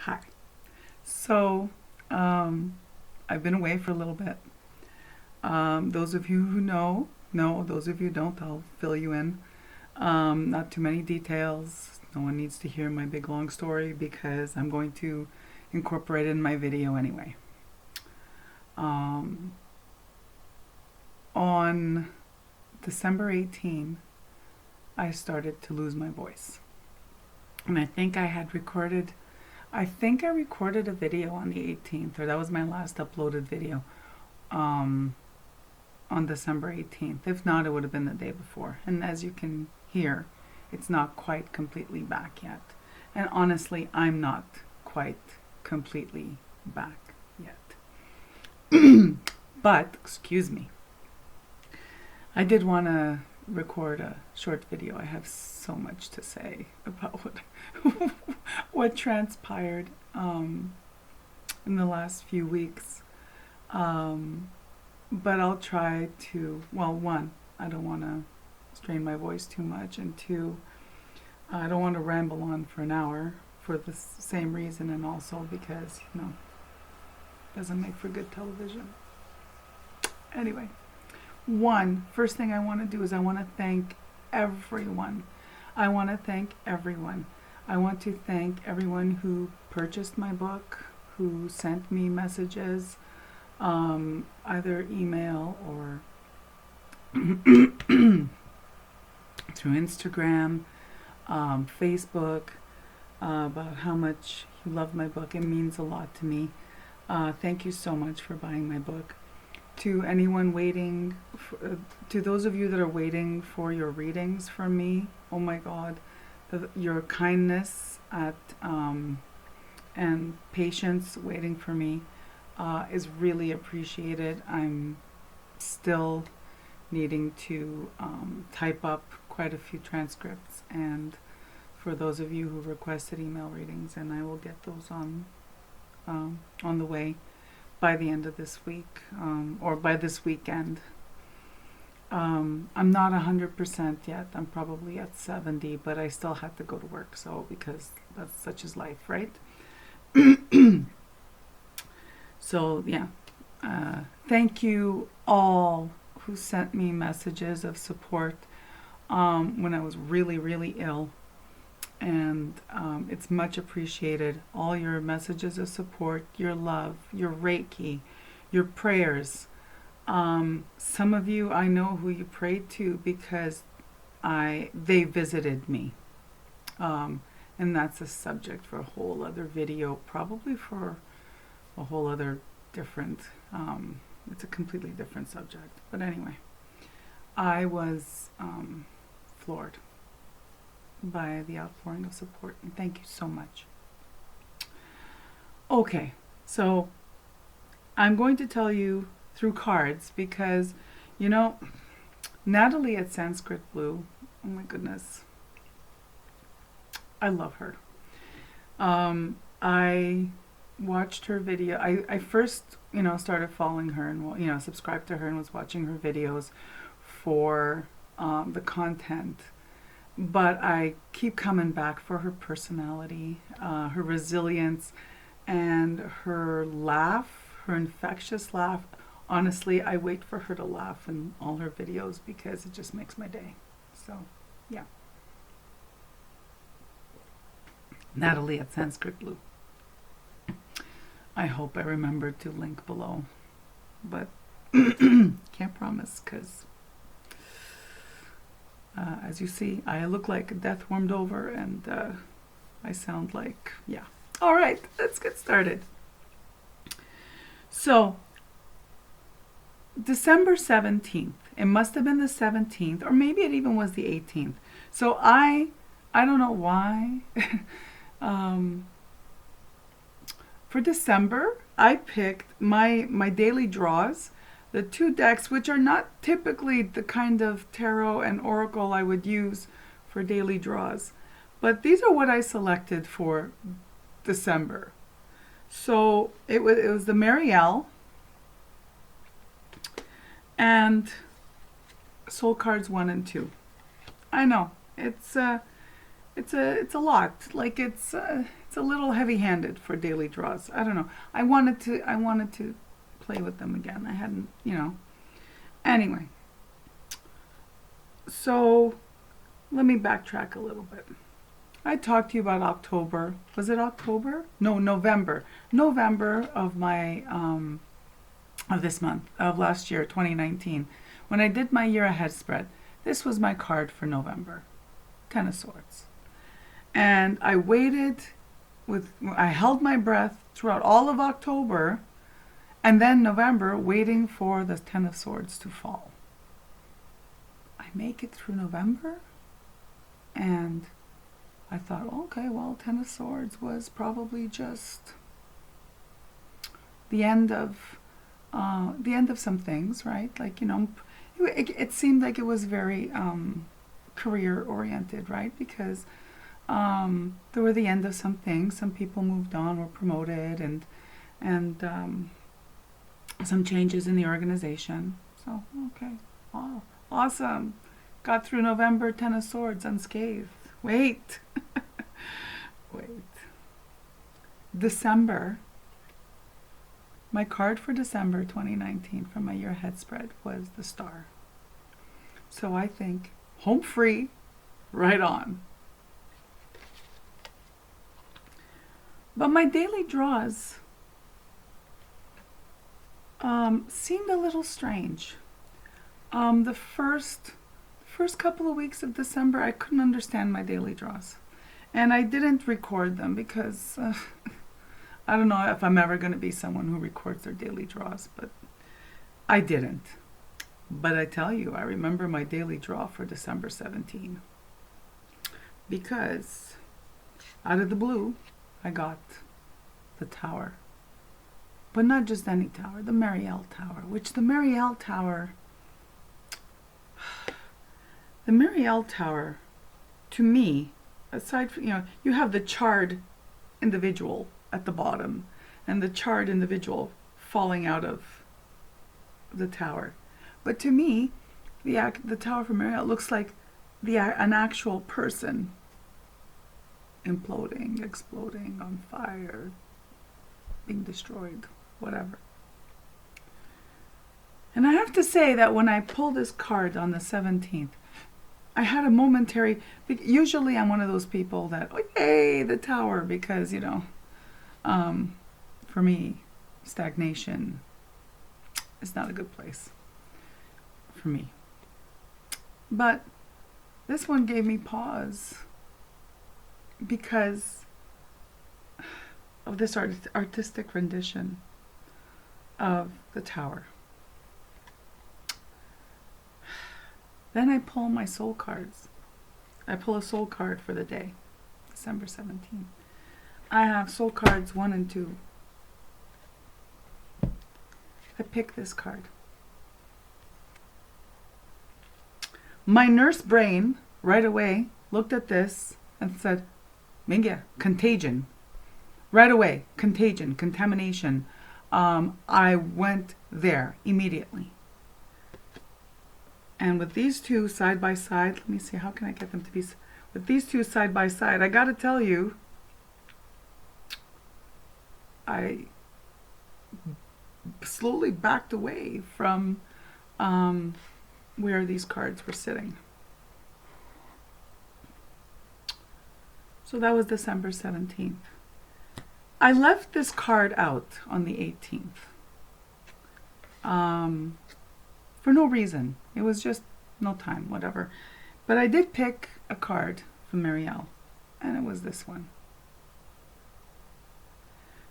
Hi. So, I've been away for a little bit. Those of you who know. Those of you who don't, I'll fill you in. Not too many details. No one needs to hear my big long story because I'm going to incorporate it in my video anyway. On December 18, I started to lose my voice. And I think I recorded a video on the 18th, or that was my last uploaded video on December 18th. If not, it would have been the day before. And as you can hear, it's not quite completely back yet. And honestly, I'm not quite completely back yet. But, excuse me, I did want to record a short video. I have so much to say about what transpired in the last few weeks. But I'll try to, well, one, I don't want to strain my voice too much, and two, I don't want to ramble on for an hour for the same reason, and also because, it doesn't make for good television. Anyway, first thing I want to do is I want to thank everyone. I want to thank everyone who purchased my book, who sent me messages, either email or through Instagram, Facebook, about how much you love my book. It means a lot to me. Thank you so much for buying my book. To anyone waiting, to those of you that are waiting for your readings from me, oh my God, your kindness and patience waiting for me is really appreciated. I'm still needing to type up quite a few transcripts, and for those of you who requested email readings, and I will get those on the way by the end of this week, or by this weekend. I'm not 100% yet. I'm probably at 70, but I still have to go to work, so because that's such is life, right? So yeah, thank you all who sent me messages of support when I was really, really ill. And it's much appreciated. All your messages of support, your love, your Reiki, your prayers. Some of you, I know who you prayed to because they visited me. And that's a subject for a whole other video, probably for a whole other different, it's a completely different subject. But anyway, I was floored by the outpouring of support, and thank you so much. Okay, so I'm going to tell you through cards because, Natalie at Sanskrit Blue, oh my goodness, I love her. I watched her video. I first, started following her and, subscribed to her and was watching her videos for the content. But I keep coming back for her personality, her resilience, and her laugh, her infectious laugh. Honestly, I wait for her to laugh in all her videos because it just makes my day. So, yeah. Natalie at Sanskrit Blue. I hope I remember to link below, but can't promise because as you see, I look like death warmed over, and I sound like, yeah. All right, let's get started. So, December 17th, it must have been the 17th, or maybe it even was the 18th. So I don't know why. For December, I picked my daily draws, the two decks, which are not typically the kind of tarot and oracle I would use for daily draws. But these are what I selected for December. So it was the Marielle and Soul Cards 1 and 2. I know, it's it's a lot. Like it's a little heavy-handed for daily draws. I don't know. I wanted to play with them again. I hadn't, Anyway, so let me backtrack a little bit. I talked to you about October. Was it October? No, November. November of my of this month of last year, 2019, when I did my year ahead spread. This was my card for November. Ten of Swords. And I I held my breath throughout all of October and then November, waiting for the Ten of Swords to fall. I make it through November, and I thought, okay, well, Ten of Swords was probably just the end of some things, right? Like, it seemed like it was very career oriented, right? Because there were the end of some things. Some people moved on, were promoted, and some changes in the organization. So, okay, wow, awesome. Got through November, Ten of Swords unscathed. Wait. December. My card for December 2019 from my year ahead spread was the Star. So I think home free, right on. But my daily draws seemed a little strange. The first couple of weeks of December, I couldn't understand my daily draws. And I didn't record them because I don't know if I'm ever going to be someone who records their daily draws, but I didn't. But I tell you, I remember my daily draw for December 17. Because out of the blue, I got the Tower. But not just any tower, the Marielle Tower, which the Marielle Tower, to me, aside from, you have the charred individual at the bottom and the charred individual falling out of the tower. But to me, the Tower from Marielle looks like an actual person imploding, exploding, on fire, being destroyed, whatever. And I have to say that when I pulled this card on the 17th, I had a momentary, usually I'm one of those people that, oh yay, the Tower, because, for me, stagnation is not a good place for me. But this one gave me pause because of this artistic rendition of the Tower. Then I pull my soul cards. I pull a soul card for the day, December 17th. I have soul cards 1 and 2. I pick this card. My nurse brain right away looked at this and said, Mingya, contagion. Right away, contagion, contamination. I went there immediately. And with these two side by side, let me see, how can I get them to be, with these two side by side, I gotta tell you, I slowly backed away from where these cards were sitting. So that was December 17th. I left this card out on the 18th. For no reason. It was just no time, whatever. But I did pick a card from Marielle, and it was this one.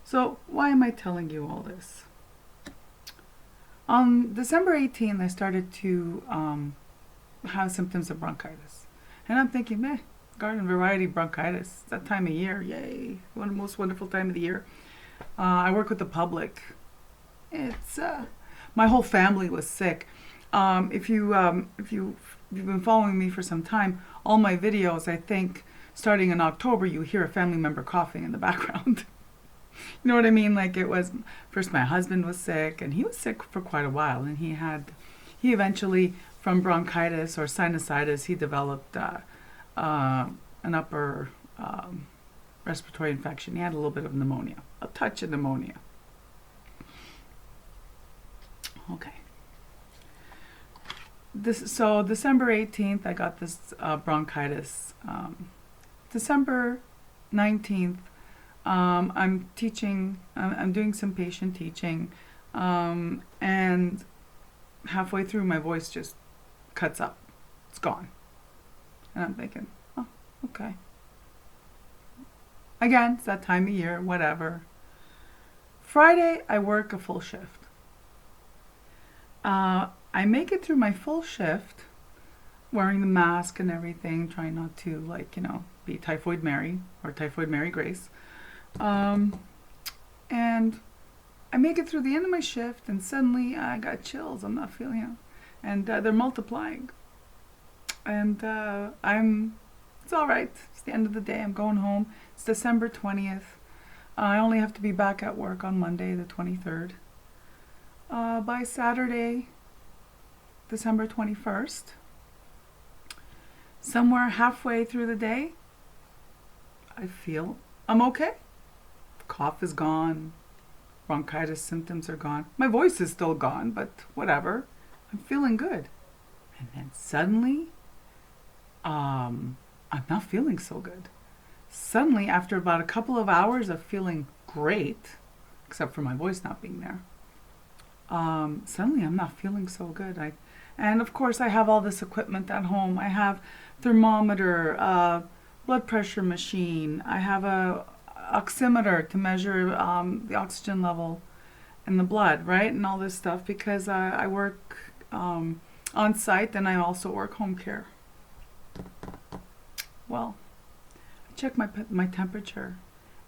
So why am I telling you all this? On December 18th, I started to have symptoms of bronchitis. And I'm thinking, garden variety bronchitis. It's that time of year, yay. One of the most wonderful time of the year. I work with the public. It's, my whole family was sick. If you've been following me for some time, all my videos, I think, starting in October, you hear a family member coughing in the background. You know what I mean? Like, it was, first my husband was sick, and he was sick for quite a while, and he eventually, from bronchitis or sinusitis, he developed an upper respiratory infection. He had a little bit of pneumonia, a touch of pneumonia. Okay. So December 18th, I got this bronchitis. December 19th, I'm teaching, I'm doing some patient teaching, and halfway through my voice just cuts up. It's gone. And I'm thinking, oh, okay. Again, it's that time of year, whatever. Friday, I work a full shift. I make it through my full shift, wearing the mask and everything, trying not to, like, be Typhoid Mary or Typhoid Mary Grace. And I make it through the end of my shift, and suddenly I got chills. I'm not feeling it. And they're multiplying. And it's all right. It's the end of the day. I'm going home. It's December 20th. I only have to be back at work on Monday, the 23rd. By Saturday, December 21st, somewhere halfway through the day, I feel I'm okay. Cough is gone. Bronchitis symptoms are gone. My voice is still gone, but whatever. I'm feeling good. And then suddenly, I'm not feeling so good. Suddenly, after about a couple of hours of feeling great, except for my voice not being there, suddenly I'm not feeling so good. And of course, I have all this equipment at home. I have thermometer, blood pressure machine. I have a oximeter to measure the oxygen level in the blood, right? And all this stuff, because I work on site, and I also work home care. Well, I check my temperature,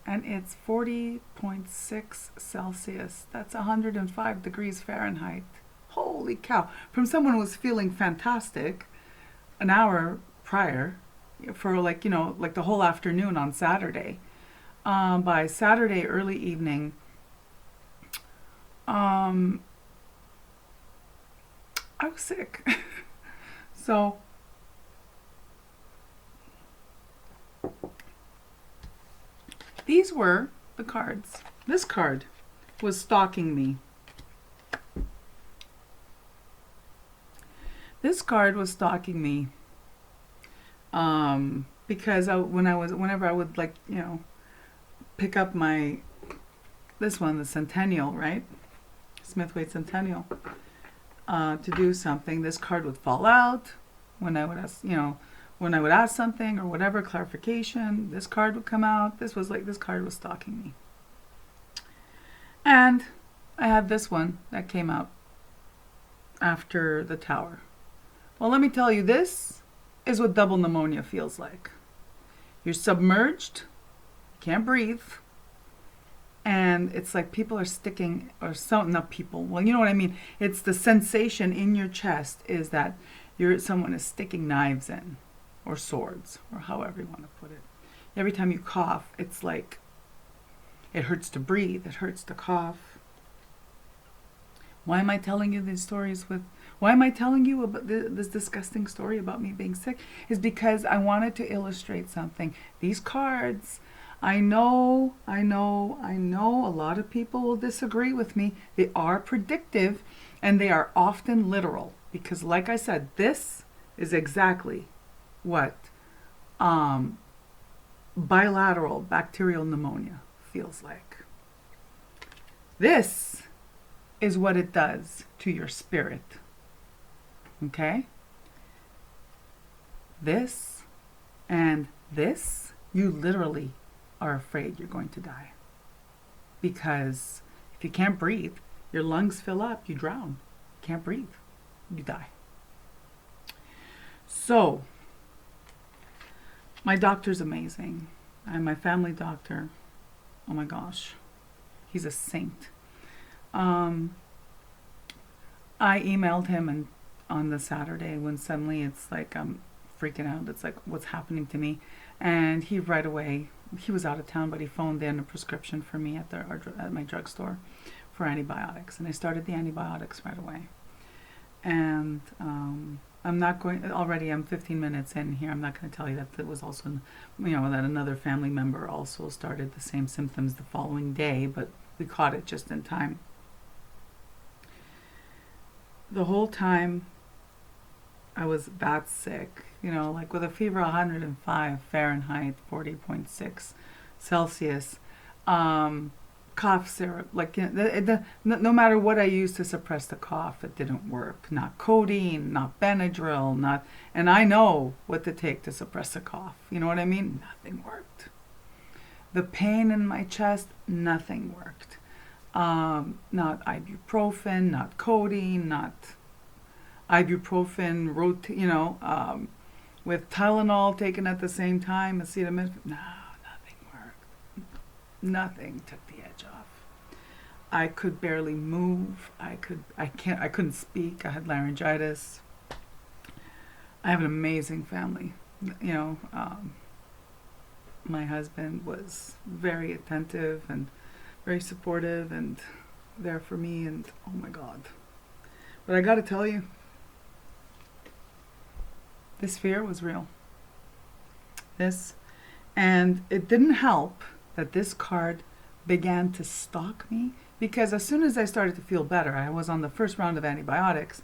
and it's 40.6 Celsius. That's 105 degrees Fahrenheit. Holy cow. From someone who was feeling fantastic an hour prior for like the whole afternoon on Saturday. By Saturday early evening, I was sick. So these were the cards. This card was stalking me. This card was stalking me because whenever I would pick up this one, the Centennial, right? Smith-Waite Centennial, to do something, this card would fall out. When I would ask something or whatever, clarification, this card would come out. This card was stalking me. And I had this one that came out after the Tower. Well, let me tell you, this is what double pneumonia feels like. You're submerged, can't breathe, and it's like people are sticking, or so, not people, well, you know what I mean. It's the sensation in your chest is that someone is sticking knives in, or swords, or however you want to put it. Every time you cough, it's like it hurts to breathe, it hurts to cough. Why am I telling you these stories why am I telling you about this disgusting story about me being sick? Is because I wanted to illustrate something. These cards, I know a lot of people will disagree with me. They are predictive, and they are often literal. Because like I said, this is exactly what bilateral bacterial pneumonia feels like. This is what it does to your spirit. Okay? This and this, you literally are afraid you're going to die. Because if you can't breathe, your lungs fill up, you drown. You can't breathe, you die. So, my doctor's amazing. And my family doctor, oh my gosh, he's a saint. I emailed him on the Saturday when suddenly it's like I'm freaking out. It's like, what's happening to me? And he right away, he was out of town, but he phoned in a prescription for me at my drugstore for antibiotics. And I started the antibiotics right away. And I'm not going, already I'm 15 minutes in here. I'm not going to tell you that it was also, that another family member also started the same symptoms the following day, but we caught it just in time. The whole time I was that sick, like with a fever 105 Fahrenheit, 40.6 Celsius, cough syrup, like no matter what I used to suppress the cough, it didn't work. Not codeine, not Benadryl, and I know what to take to suppress a cough. You know what I mean? Nothing worked. The pain in my chest, nothing worked. Not ibuprofen, not codeine, not ibuprofen, with Tylenol taken at the same time, acetaminophen. No, nothing worked. Nothing took the edge off. I could barely move. I couldn't speak. I had laryngitis. I have an amazing family. My husband was very attentive and very supportive and there for me, and oh my God. But I gotta tell you, this fear was real. And it didn't help that this card began to stalk me, because as soon as I started to feel better, I was on the first round of antibiotics.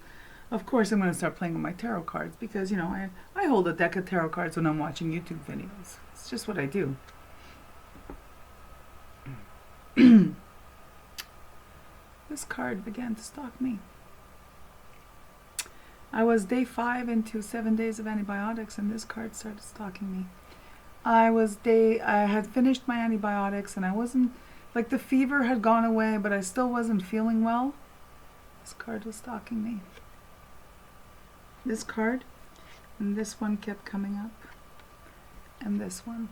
Of course, I'm going to start playing with my tarot cards because, I hold a deck of tarot cards when I'm watching YouTube videos. It's just what I do. This card began to stalk me. I was day 5 into 7 days of antibiotics, and this card started stalking me. I had finished my antibiotics, and I wasn't, like, the fever had gone away, but I still wasn't feeling well. This card was stalking me. This card, and this one kept coming up, and this one.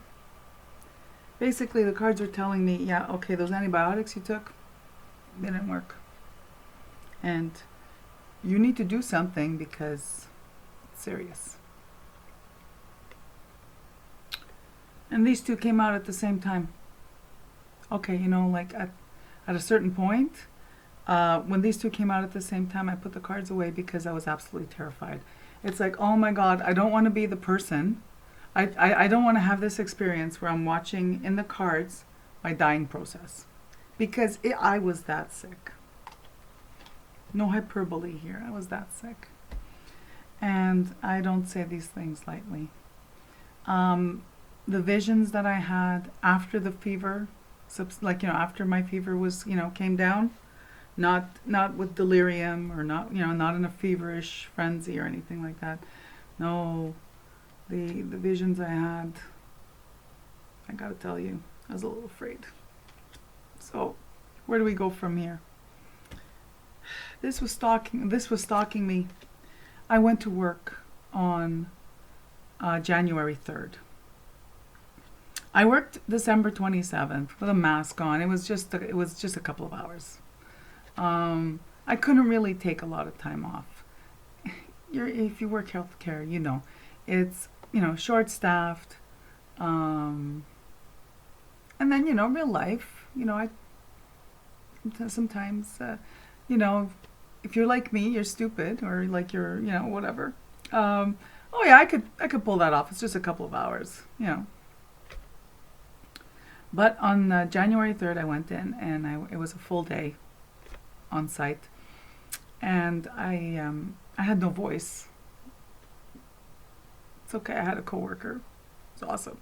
Basically, the cards are telling me, yeah, okay, those antibiotics you took, they didn't work. And you need to do something because it's serious. And these two came out at the same time. Okay, like at a certain point, when these two came out at the same time, I put the cards away because I was absolutely terrified. It's like, oh my God, I don't want to be the person. I don't want to have this experience where I'm watching in the cards my dying process. Because I was that sick. No hyperbole here. I was that sick. And I don't say these things lightly. The visions that I had after the fever, after my fever was, came down, not with delirium or not in a feverish frenzy or anything like that. No, the visions I had, I gotta tell you, I was a little afraid. So, where do we go from here? This was stalking me. I went to work on January 3rd. I worked December 27th with a mask on. It was just a couple of hours. I couldn't really take a lot of time off. If you work healthcare, it's short-staffed. And then real life. I sometimes if you're like me, you're stupid, or like you're whatever. Oh yeah, I could pull that off. It's just a couple of hours. But on January 3rd, I went in, and it was a full day on site, and I had no voice. It's okay. I had a coworker. It's awesome.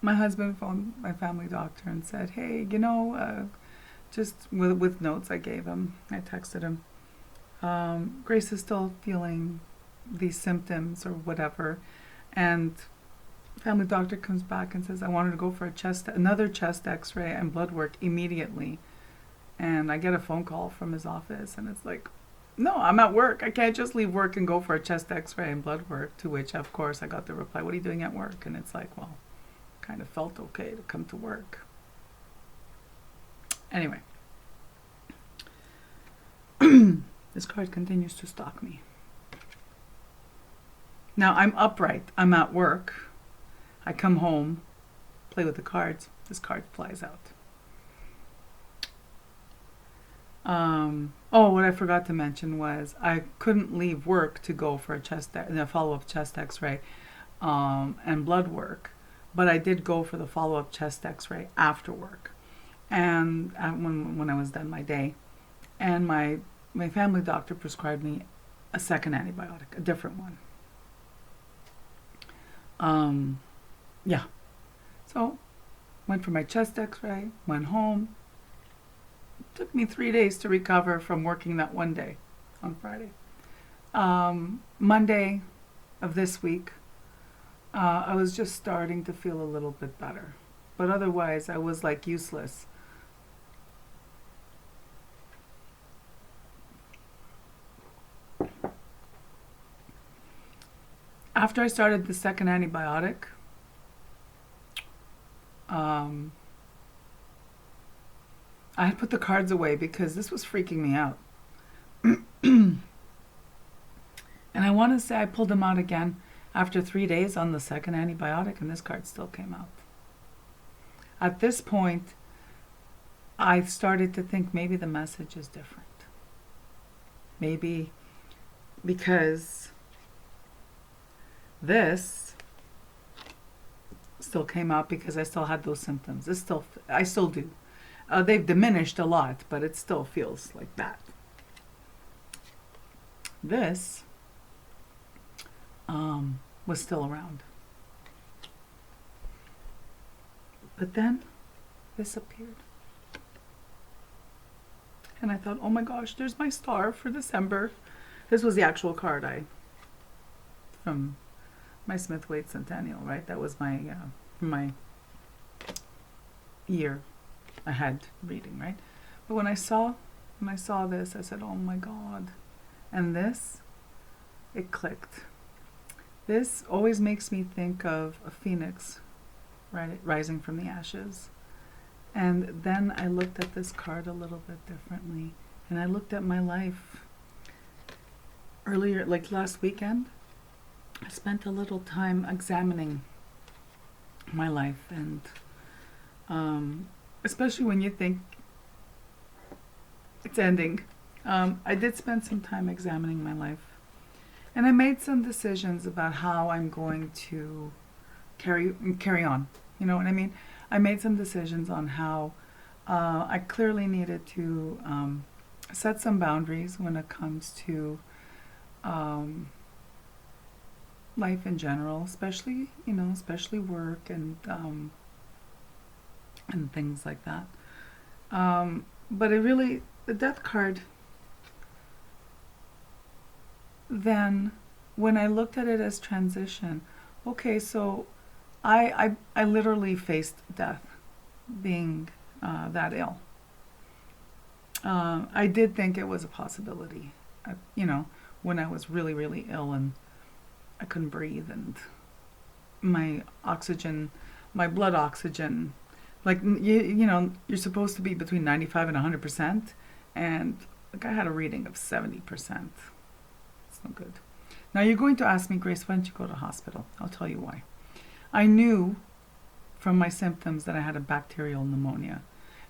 My husband phoned my family doctor and said, "Hey, just with notes I gave him. I texted him. Grace is still feeling these symptoms or whatever," and family doctor comes back and says, I wanted to go for another chest x-ray and blood work immediately. And I get a phone call from his office, and it's like, no, I'm at work. I can't just leave work and go for a chest x-ray and blood work. To which, of course, I got the reply, what are you doing at work? And it's like, well, kind of felt okay to come to work. Anyway, this card continues to stalk me. Now, I'm upright. I'm at work. I come home, play with the cards. This card flies out. Oh, what I forgot to mention was I couldn't leave work to go for a follow-up chest X-ray, and blood work, but I did go for the follow-up chest X-ray after work, and when I was done my day, and my family doctor prescribed me a second antibiotic, a different one. Yeah, so went for my chest X-ray, went home. Took me 3 days to recover from working that one day on Friday. Monday of this week, I was just starting to feel a little bit better. But otherwise, I was like useless. After I started the second antibiotic, I had put the cards away because this was freaking me out. And I want to say I pulled them out again after 3 days on the second antibiotic, and this card still came out. At this point, I started to think maybe the message is different. Maybe because this still came out because I still had those symptoms. I still do. They've diminished a lot, but it still feels like that. This was still around. But then this appeared. And I thought, oh my gosh, there's my star for December. This was the actual card from my Smith-Waite Centennial, right? That was my year ahead reading, right? But when I saw this, I said, oh my God. And this, it clicked. This always makes me think of a phoenix, right, rising from the ashes. And then I looked at this card a little bit differently. And I looked at my life earlier, like last weekend. I spent a little time examining my life, and especially when you think it's ending. I did spend some time examining my life, and I made some decisions about how I'm going to carry on. You know what I mean? I made some decisions on how I clearly needed to set some boundaries when it comes to life in general, especially work and things like that. But the death card, then when I looked at it as transition, okay, so I literally faced death, being that ill. I did think it was a possibility, when I was really, really ill and I couldn't breathe, and my blood oxygen, like, you're supposed to be between 95 and 100%, and like I had a reading of 70%. It's no good. Now you're going to ask me, Grace, why didn't you go to the hospital? I'll tell you why. I knew from my symptoms that I had a bacterial pneumonia.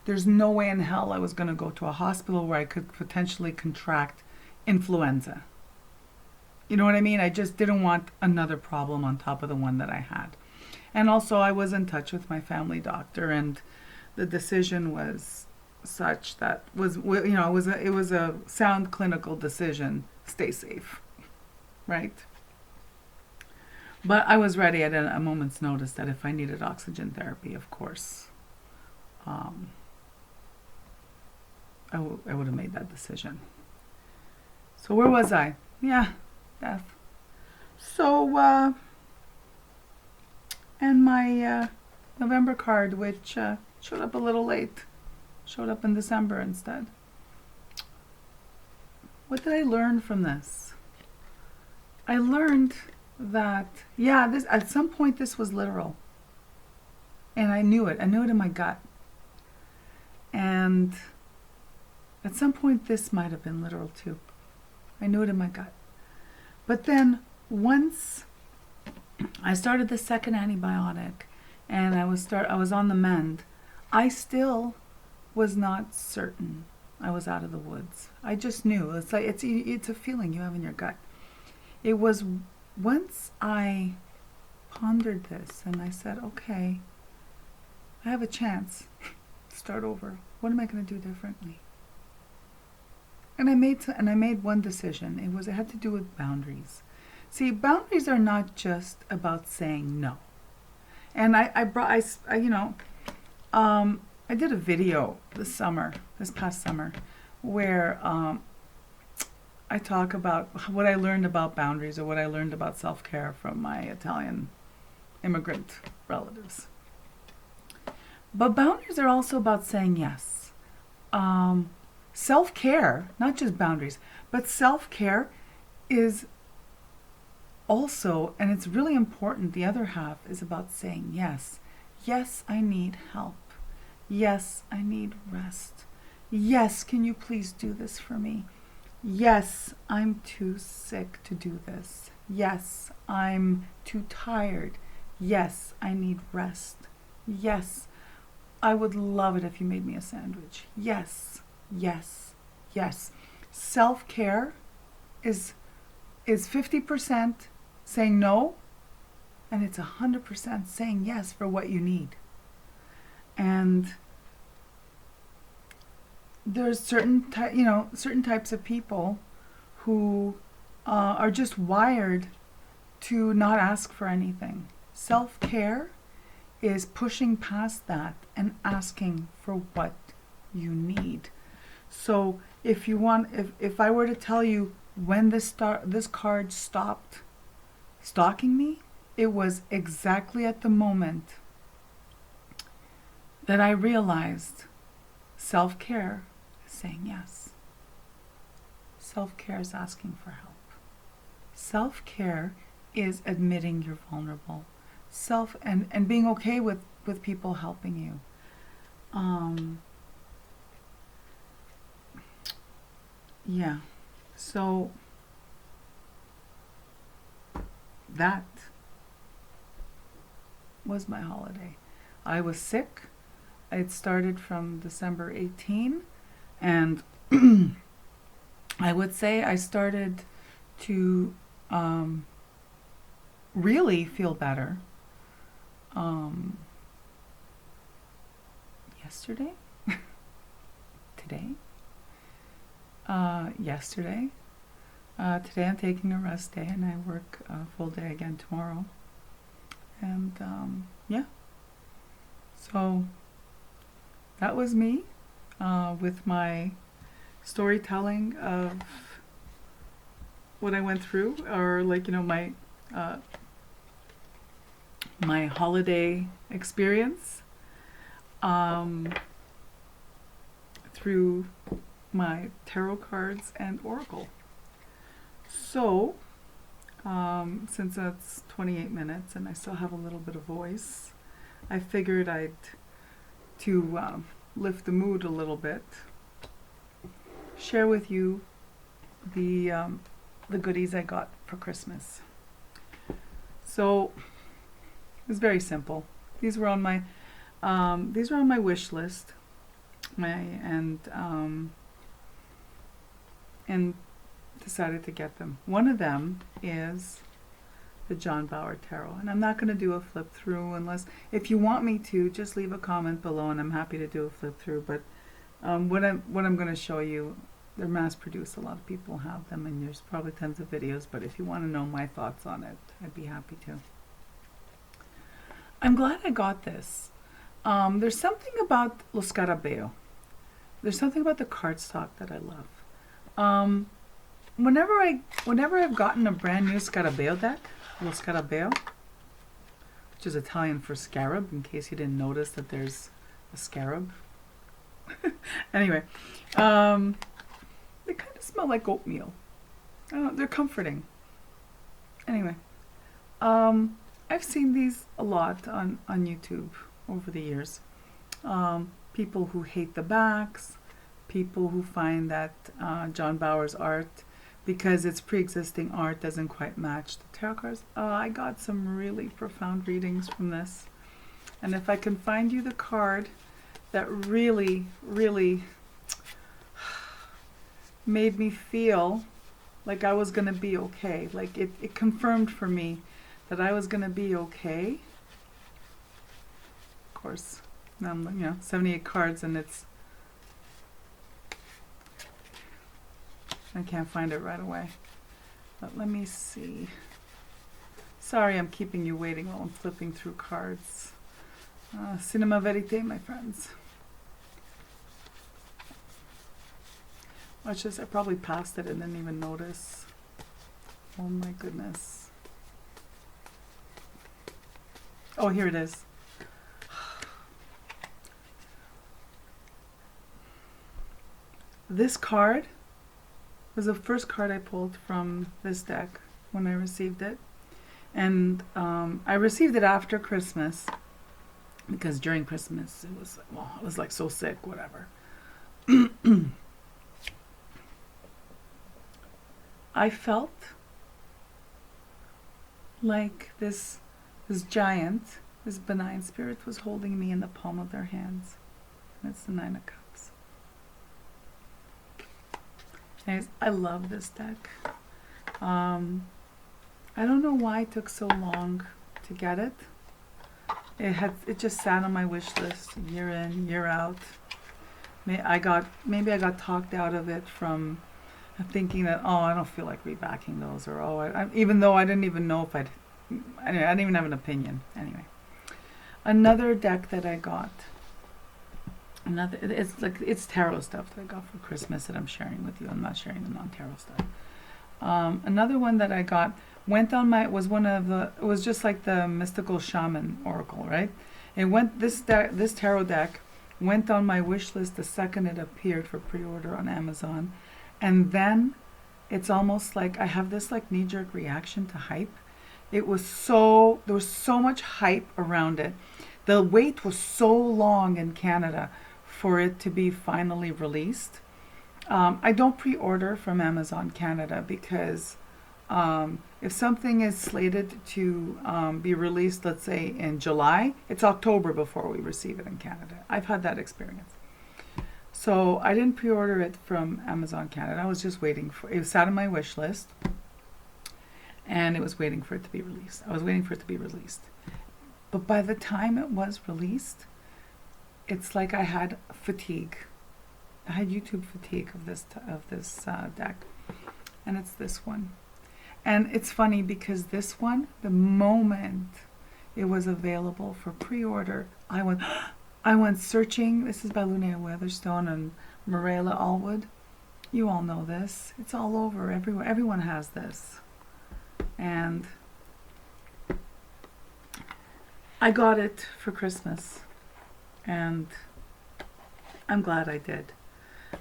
There's no way in hell I was going to go to a hospital where I could potentially contract influenza. You know what I mean? I just didn't want another problem on top of the one that I had. And also I was in touch with my family doctor, and the decision was such that it was a sound clinical decision. Stay safe, right? But I was ready at a moment's notice that if I needed oxygen therapy, of course, I would have made that decision. So where was I? Yeah, death. So, and my November card, which showed up a little late, showed up in December instead. What did I learn from this? I learned that, this at some point this was literal. And I knew it. I knew it in my gut. And at some point this might have been literal too. I knew it in my gut. But then once I started the second antibiotic and I was on the mend, I still was not certain I was out of the woods. I just knew. It's like it's a feeling you have in your gut. It was once I pondered this and I said, okay, I have a chance to start over. What am I going to do differently? And I made one decision. It had to do with boundaries. See, boundaries are not just about saying no. And I did a video this past summer, where I talk about what I learned about boundaries or what I learned about self-care from my Italian immigrant relatives. But boundaries are also about saying yes. Self-care, not just boundaries, but self-care is also, and it's really important, the other half is about saying yes. Yes, I need help. Yes, I need rest. Yes, can you please do this for me? Yes, I'm too sick to do this. Yes, I'm too tired. Yes, I need rest. Yes, I would love it if you made me a sandwich. Yes, yes, yes. Self-care is 50% saying no, and it's 100% saying yes for what you need. And there's certain types of people who are just wired to not ask for anything. Self-care is pushing past that and asking for what you need. So if I were to tell you when this card stopped stalking me, it was exactly at the moment that I realized self-care is saying yes. Self-care is asking for help. Self-care is admitting you're vulnerable. And being okay with people helping you. Yeah. So that was my holiday. I was sick. It started from December 18, and I would say I started to really feel better yesterday. Yesterday. Today I'm taking a rest day, and I work a full day again tomorrow. And yeah. So that was me with my storytelling of what I went through, or my holiday experience through my tarot cards and oracle. So since that's 28 minutes and I still have a little bit of voice, I figured to lift the mood a little bit, share with you the goodies I got for Christmas. So it's very simple. These were on my wish list, and decided to get them. One of them is the John Bauer Tarot, and I'm not going to do a flip through unless, if you want me to, just leave a comment below, and I'm happy to do a flip through. But what I'm going to show you, they're mass produced. A lot of people have them, and there's probably tons of videos. But if you want to know my thoughts on it, I'd be happy to. I'm glad I got this. There's something about Lo Scarabeo. There's something about the cardstock that I love. Whenever I've gotten a brand new Scarabeo deck, Lo Scarabeo, which is Italian for scarab, in case you didn't notice that there's a scarab. Anyway, they kind of smell like oatmeal. They're comforting. Anyway, I've seen these a lot on YouTube over the years. People who hate the backs, people who find that John Bauer's art, because it's pre-existing art, doesn't quite match the tarot cards. I got some really profound readings from this. And if I can find you the card that really, really made me feel like I was gonna be okay. Like it confirmed for me that I was gonna be okay. Of course, now I'm 78 cards and I can't find it right away. But let me see. Sorry, I'm keeping you waiting while I'm flipping through cards. Cinema verite, my friends. Watch this. I probably passed it and didn't even notice. Oh my goodness. Oh, here it is. This card was the first card I pulled from this deck when I received it. And I received it after Christmas because during Christmas I was like so sick, whatever. I felt like this giant, this benign spirit was holding me in the palm of their hands. And it's the Nine of Cups. Anyways, I love this deck. I don't know why it took so long to get it. It just sat on my wish list year in, year out. Maybe I got talked out of it from thinking that, oh, I don't feel like rebacking those, or oh, even though I didn't even know if anyway, I didn't even have an opinion. Anyway, another deck that I got. It's tarot stuff that I got for Christmas that I'm sharing with you. I'm not sharing the non-tarot stuff. Another one that I got it was just like the mystical shaman oracle, right? This tarot deck went on my wish list the second it appeared for pre-order on Amazon. And then it's almost like I have this like knee-jerk reaction to hype. There was so much hype around it. The wait was so long in Canada for it to be finally released. I don't pre-order from Amazon Canada because if something is slated to be released, let's say in July, it's October before we receive it in Canada. I've had that experience. So I didn't pre-order it from Amazon Canada. I was just waiting for it. It sat on my wish list, and it was waiting for it to be released. I was waiting for it to be released. But by the time it was released, it's like I had fatigue. I had YouTube fatigue of this deck, and it's this one. And it's funny because this one, the moment it was available for pre-order, I went searching. This is by Linnea Weatherstone and Mirella Allwood. You all know this. It's all over. Everyone has this. And I got it for Christmas. And I'm glad I did.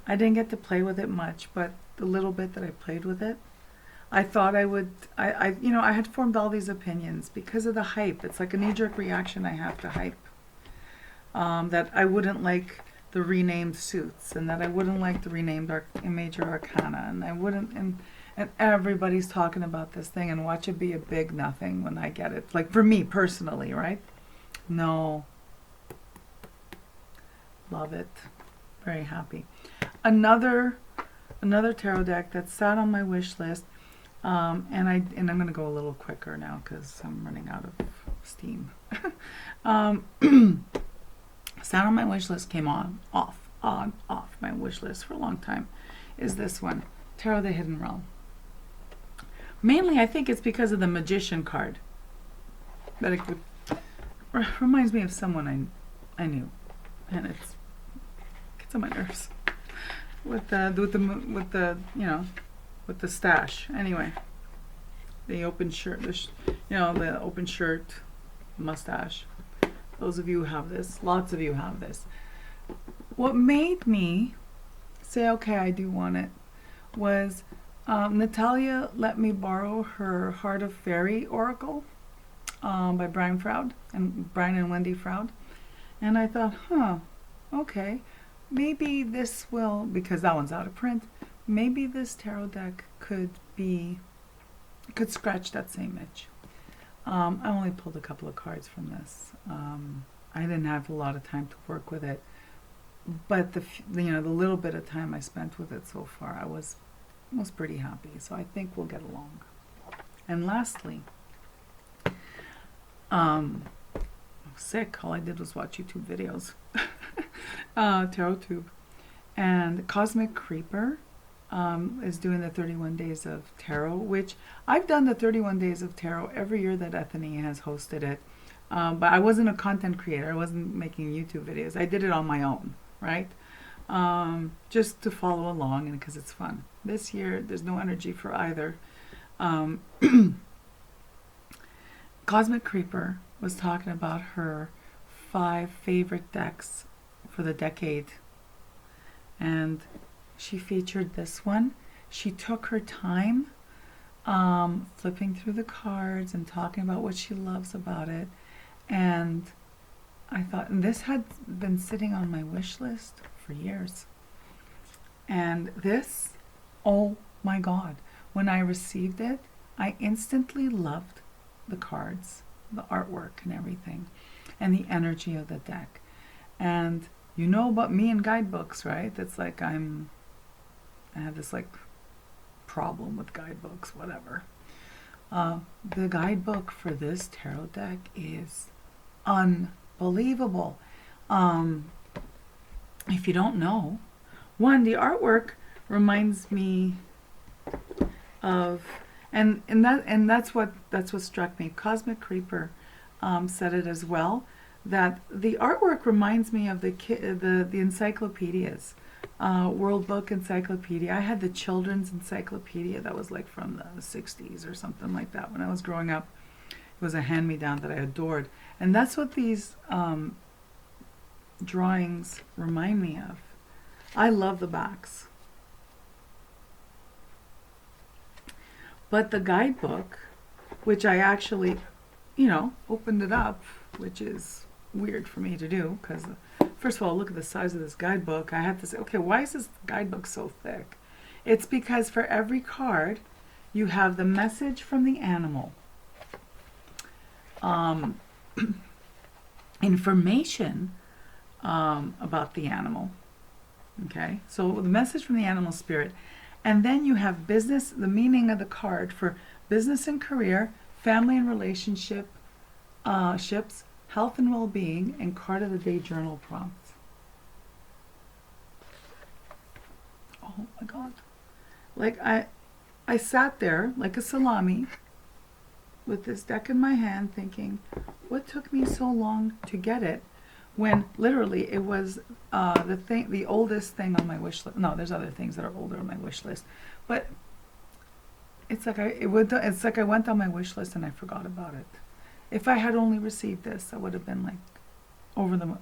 I didn't get to play with it much, but the little bit that I played with it, I thought I would, I had formed all these opinions because of the hype. It's like a knee-jerk reaction I have to hype. That I wouldn't like the renamed suits, and that I wouldn't like the renamed Major Arcana, and I wouldn't, and everybody's talking about this thing, and watch it be a big nothing when I get it. Like for me personally, right? No. Love it. Very happy. Another tarot deck that sat on my wish list, and I'm going to go a little quicker now because I'm running out of steam. Sat on my wish list, came off my wish list for a long time, is this one, Tarot the Hidden Realm. Mainly, I think it's because of the Magician card. That it reminds me of someone I knew, and it gets on my nerves with the stash. Anyway, the open shirt, the open shirt, mustache. Those of you who have this, lots of you have this. What made me say, okay, I do want it, was Natalia let me borrow her Heart of Fairy Oracle by Brian and Wendy Froud. And I thought, okay, maybe this will, because that one's out of print, maybe this tarot deck could scratch that same itch. I only pulled a couple of cards from this. I didn't have a lot of time to work with it. but the little bit of time I spent with it so far, I was pretty happy. So I think we'll get along. And lastly, I was sick. All I did was watch YouTube videos, Tarot Tube, and Cosmic Creeper is doing the 31 Days of Tarot, which I've done the 31 Days of Tarot every year that Ethany has hosted it. But I wasn't a content creator. I wasn't making YouTube videos. I did it on my own, right? Just to follow along and because it's fun. This year, there's no energy for either. Cosmic Creeper was talking about her 5 favorite decks for the decade. And she featured this one. She took her time flipping through the cards and talking about what she loves about it. And I thought, and this had been sitting on my wish list for years. And this, oh my God, when I received it, I instantly loved the cards, the artwork and everything, and the energy of the deck. And you know about me and guidebooks, right? It's like I have this like problem with guidebooks, whatever. The guidebook for this tarot deck is unbelievable. If you don't know, one, the artwork reminds me of, and that's what struck me. Cosmic Creeper said it as well, that the artwork reminds me of the encyclopedias. World Book Encyclopedia. I had the children's encyclopedia that was like from the 60s or something like that when I was growing up. It was a hand-me-down that I adored. And that's what these drawings remind me of. I love the backs. But the guidebook, which I actually, opened it up, which is weird for me to do, because first of all, look at the size of this guidebook. I have to say, okay, why is this guidebook so thick? It's because for every card, you have the message from the animal, information about the animal, okay? So the message from the animal spirit. And then you have business, the meaning of the card for business and career, family and relationship, ships, health and well-being, and card of the day journal prompts. Oh my God. Like I sat there like a salami with this deck in my hand thinking, what took me so long to get it? When literally it was the oldest thing on my wish list. No, there's other things that are older on my wish list, but it's like I went on my wish list and I forgot about it. If I had only received this, I would have been like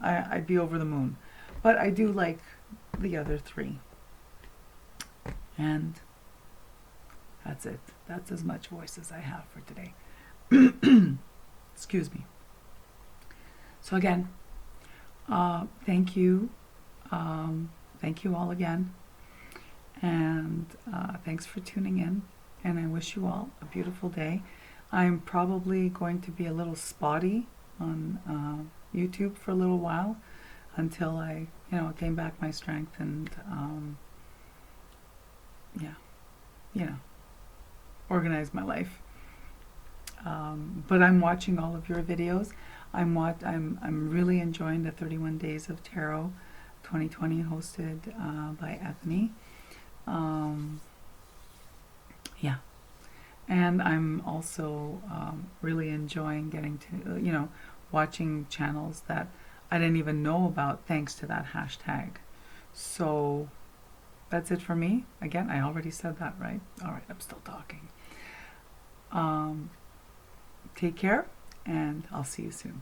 I'd be over the moon. But I do like the other 3, and that's it. That's as much voice as I have for today. Excuse me. So again, thank you. Thank you all again. And thanks for tuning in. And I wish you all a beautiful day. I'm probably going to be a little spotty on YouTube for a little while until I, gain back my strength and, organize my life. But I'm watching all of your videos. I'm really enjoying the 31 Days of Tarot 2020 hosted by Ethany. And I'm also really enjoying getting to, watching channels that I didn't even know about thanks to that hashtag. So that's it for me. Again, I already said that, right? All right, I'm still talking. Take care, and I'll see you soon.